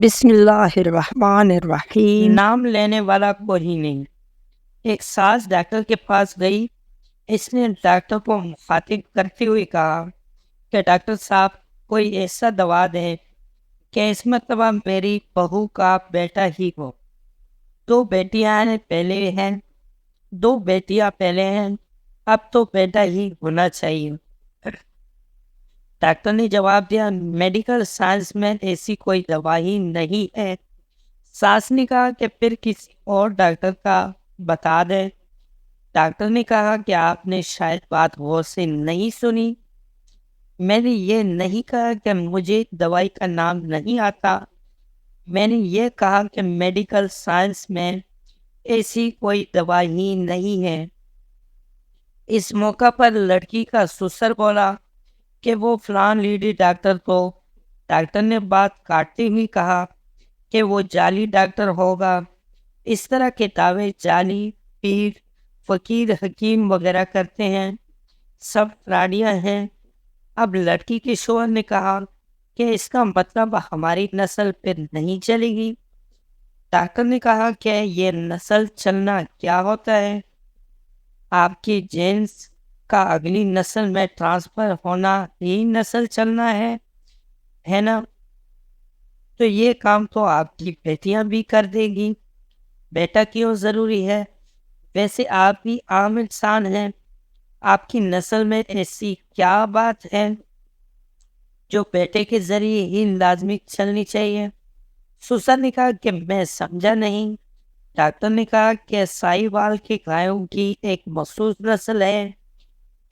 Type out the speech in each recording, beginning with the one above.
بسم اللہ الرحمن الرحیم۔ نام لینے والا کوئی نہیں۔ ایک ساس ڈاکٹر کے پاس گئی۔ اس نے ڈاکٹر کو مخاطب کرتے ہوئے کہا کہ ڈاکٹر صاحب کوئی ایسا دوا دیں کہ اس مرتبہ میری بہو کا بیٹا ہی ہو۔ دو بیٹیاں پہلے ہیں، اب تو بیٹا ہی ہونا چاہیے۔ ڈاکٹر نے جواب دیا، میڈیکل سائنس میں ایسی کوئی دوا ہی نہیں ہے۔ ساس نے کہا کہ پھر کسی اور ڈاکٹر کا بتا دیں۔ ڈاکٹر نے کہا کہ آپ نے شاید بات غور سے نہیں سنی۔ میں نے یہ نہیں کہا کہ مجھے دوائی کا نام نہیں آتا، میں نے یہ کہا کہ میڈیکل سائنس میں ایسی کوئی دوا ہی نہیں ہے۔ اس موقع پر لڑکی کا سسر بولا کہ وہ فلاں لیڈی ڈاکٹر کو۔ ڈاکٹر نے بات کاٹتے ہوئے کہا کہ وہ جعلی ڈاکٹر ہوگا۔ اس طرح کے دعوے جعلی پیر، فقیر، حکیم وغیرہ کرتے ہیں، سب فراڈیاں ہیں۔ اب لڑکی کے شوہر نے کہا کہ اس کا مطلب ہماری نسل پھر نہیں چلے گی۔ ڈاکٹر نے کہا کہ یہ نسل چلنا کیا ہوتا ہے؟ آپ کی جینس کا اگلی نسل میں ٹرانسفر ہونا ہی نسل چلنا ہے نا؟ تو یہ کام تو آپ کی بیٹیاں بھی کر دے گی، بیٹا کیوں ضروری ہے؟ ویسے آپ بھی عام انسان ہیں، آپ کی نسل میں ایسی کیا بات ہے جو بیٹے کے ذریعے ہی لازمی چلنی چاہیے؟ سسر نے کہا کہ میں سمجھا نہیں۔ ڈاکٹر نے کہا کہ سائی وال کی گایوں کی ایک مخصوص نسل ہے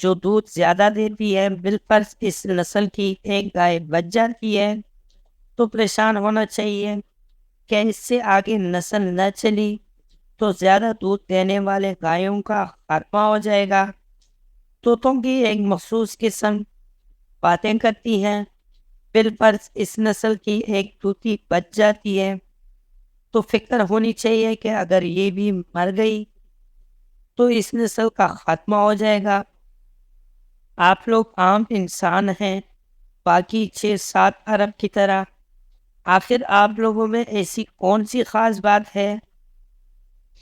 جو دودھ زیادہ دیتی ہے، بالفرض اس نسل کی ایک گائے بچ جاتی ہے تو پریشان ہونا چاہیے کہ اس سے آگے نسل نہ چلی تو زیادہ دودھ دینے والے گایوں کا خاتمہ ہو جائے گا۔ طوطوں کی ایک مخصوص قسم باتیں کرتی ہیں، بالفرض اس نسل کی ایک طوطی بچ جاتی ہے تو فکر ہونی چاہیے کہ اگر یہ بھی مر گئی تو اس نسل کا خاتمہ ہو جائے گا۔ آپ لوگ عام انسان ہیں، باقی 6-7 ارب کی طرح۔ آخر آپ لوگوں میں ایسی کون سی خاص بات ہے؟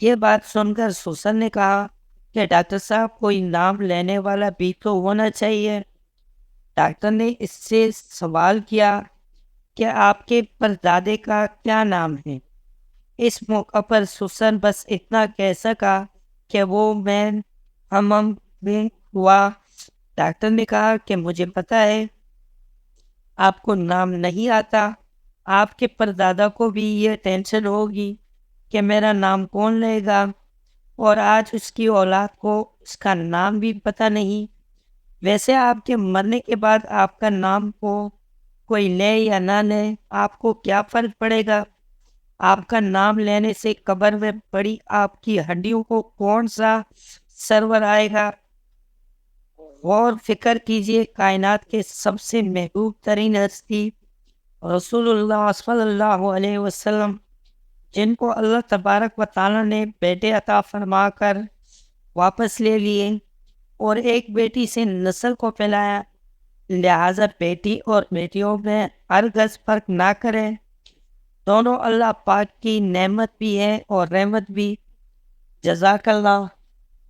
یہ بات سن کر سسر نے کہا کہ ڈاکٹر صاحب کوئی نام لینے والا بھی تو ہونا چاہیے۔ ڈاکٹر نے اس سے سوال کیا کہ آپ کے پردادے کا کیا نام ہے؟ اس موقع پر سسر بس اتنا کہہ سکا کہ وہ میں ہم میں ہوا۔ ڈاکٹر نے کہا کہ مجھے پتا ہے آپ کو نام نہیں آتا، آپ کے پردادا کو بھی یہ ٹینشن ہوگی کہ میرا نام کون لے گا، اور آج اس کی اولاد کو اس کا نام بھی پتہ نہیں۔ ویسے آپ کے مرنے کے بعد آپ کا نام کو کوئی لے یا نہ لے، آپ کو کیا فرق پڑے گا؟ آپ کا نام لینے سے قبر میں پڑی آپ کی ہڈیوں کو کون سا سرور آئے گا؟ غور فکر کیجئے، کائنات کے سب سے محبوب ترین ہستی رسول اللہ صلی اللہ علیہ وسلم، جن کو اللہ تبارک و تعالیٰ نے بیٹے عطا فرما کر واپس لے لیے اور ایک بیٹی سے نسل کو پھیلایا، لہٰذا بیٹی اور بیٹیوں میں ہرگز فرق نہ کریں، دونوں اللہ پاک کی نعمت بھی ہے اور رحمت بھی۔ جزاک اللہ۔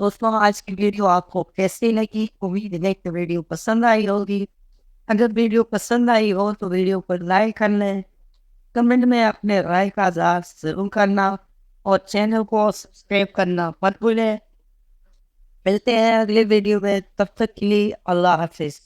دوستوں، آج کی ویڈیو آپ کو کیسی لگی؟ امید ہے کہ ویڈیو پسند آئی ہوگی۔ اگر ویڈیو پسند آئی ہو تو ویڈیو پر لائک کر لیں، کمنٹ میں اپنے رائے کا اظہار ضرور کرنا اور چینل کو سبسکرائب کرنا مت بھولیں۔ ملتے ہیں اگلے ویڈیو میں، تب تک کے لیے اللہ حافظ۔